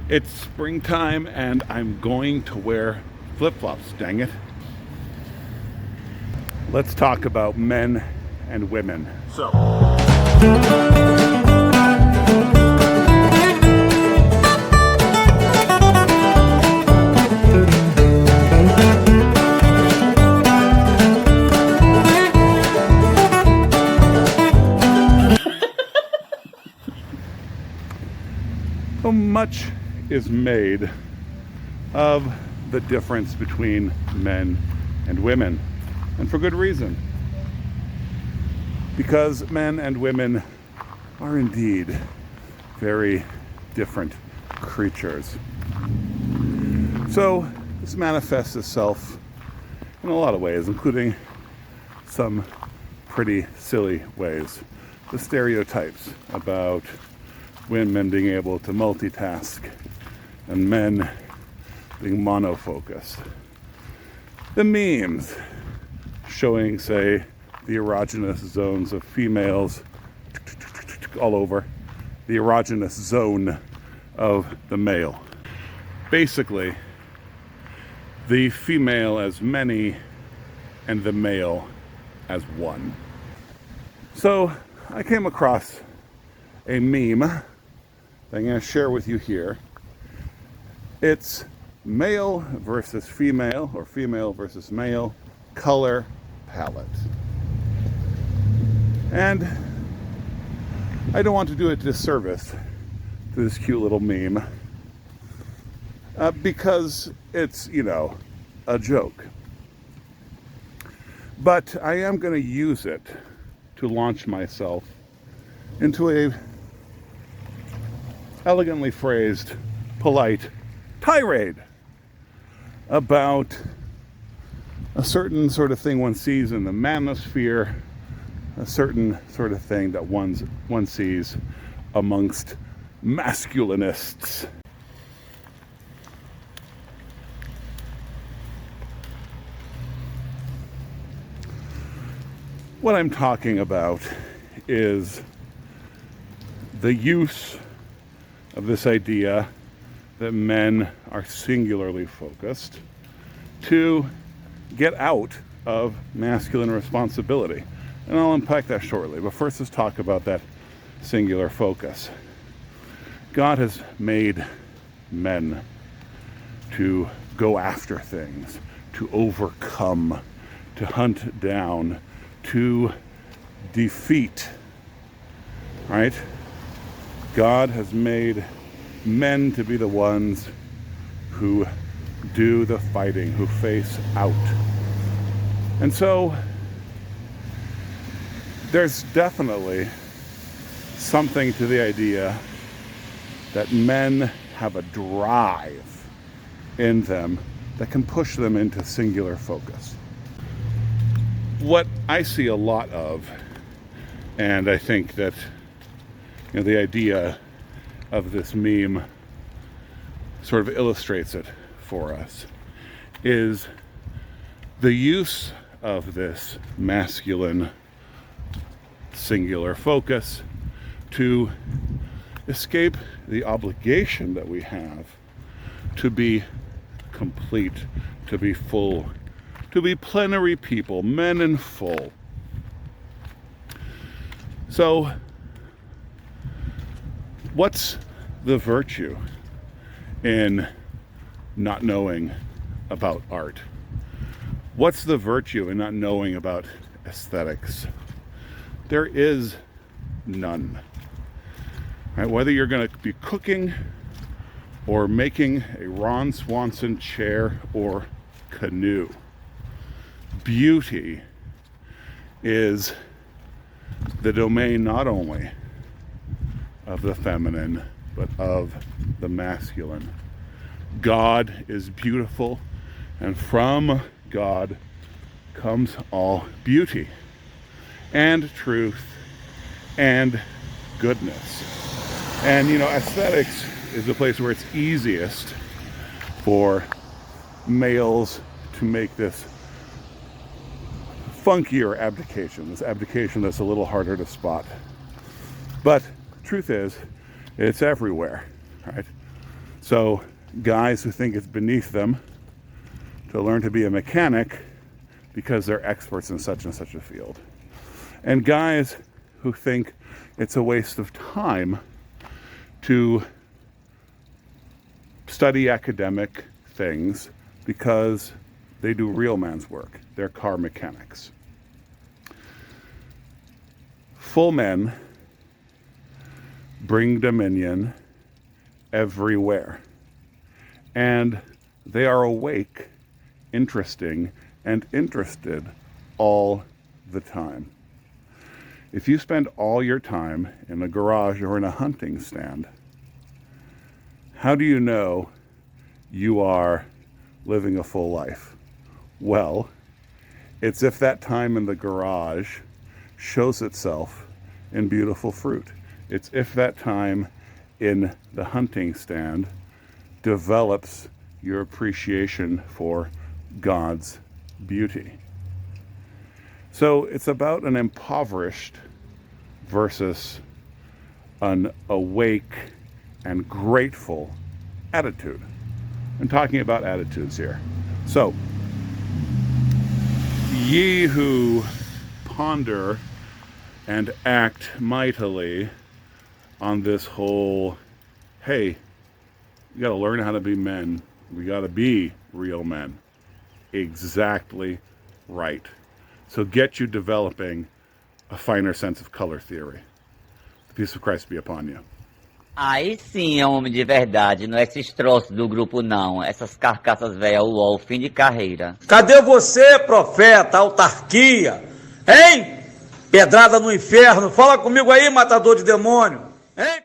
It's springtime and I'm going to wear flip-flops, dang it. Let's talk about men and women. So much is made of the difference between men and women, and for good reason. Because men and women are indeed very different creatures. So this manifests itself in a lot of ways, including some pretty silly ways. The stereotypes about women being able to multitask and men being monofocused. The memes showing, say, the erogenous zones of females all over the erogenous zone of the male. Basically, the female as many and the male as one. So I came across a meme that I'm going to share with you here. It's male versus female, or female versus male, color palette. And I don't want to do a disservice to this cute little meme because it's, a joke. But I am going to use it to launch myself into a elegantly phrased, polite tirade about a certain sort of thing one sees in the manosphere, a certain sort of thing that one sees amongst masculinists. What I'm talking about is the use of this idea that men are singularly focused to get out of masculine responsibility. And I'll unpack that shortly, but first let's talk about that singular focus. God has made men to go after things, to overcome, to hunt down, to defeat, right? God has made men to be the ones who do the fighting, who face out. And so there's definitely something to the idea that men have a drive in them that can push them into singular focus. What I see a lot of, and I think that the idea of this meme sort of illustrates it for us, is the use of this masculine singular focus to escape the obligation that we have to be complete, to be full, to be plenary people, men in full. So, what's the virtue in not knowing about art? What's the virtue in not knowing about aesthetics? There is none. Right? Whether you're going to be cooking or making a Ron Swanson chair or canoe, beauty is the domain not only of the feminine, but of the masculine. God is beautiful, and from God comes all beauty and truth and goodness. And aesthetics is the place where it's easiest for males to make this funkier abdication, this abdication that's a little harder to spot. But truth is, it's everywhere, right? So guys who think it's beneath them to learn to be a mechanic because they're experts in such and such a field. And guys who think it's a waste of time to study academic things because they do real man's work. They're car mechanics. Full men bring dominion everywhere. And they are awake, interesting, and interested all the time. If you spend all your time in a garage or in a hunting stand, how do you know you are living a full life? Well, it's if that time in the garage shows itself in beautiful fruit. It's if that time in the hunting stand develops your appreciation for God's beauty. So it's about an impoverished versus an awake and grateful attitude. I'm talking about attitudes here. So, ye who ponder and act mightily on this whole, hey, we got to learn how to be men. We got to be real men. Exactly right. So get you developing a finer sense of color theory. The peace of Christ be upon you. Aí sim é um homem de verdade, não é esses troços do grupo não, essas carcaças velhas, uó, fim de carreira. Cadê você, profeta, autarquia? Hein? Pedrada no inferno, fala comigo aí, matador de demônio. Hein?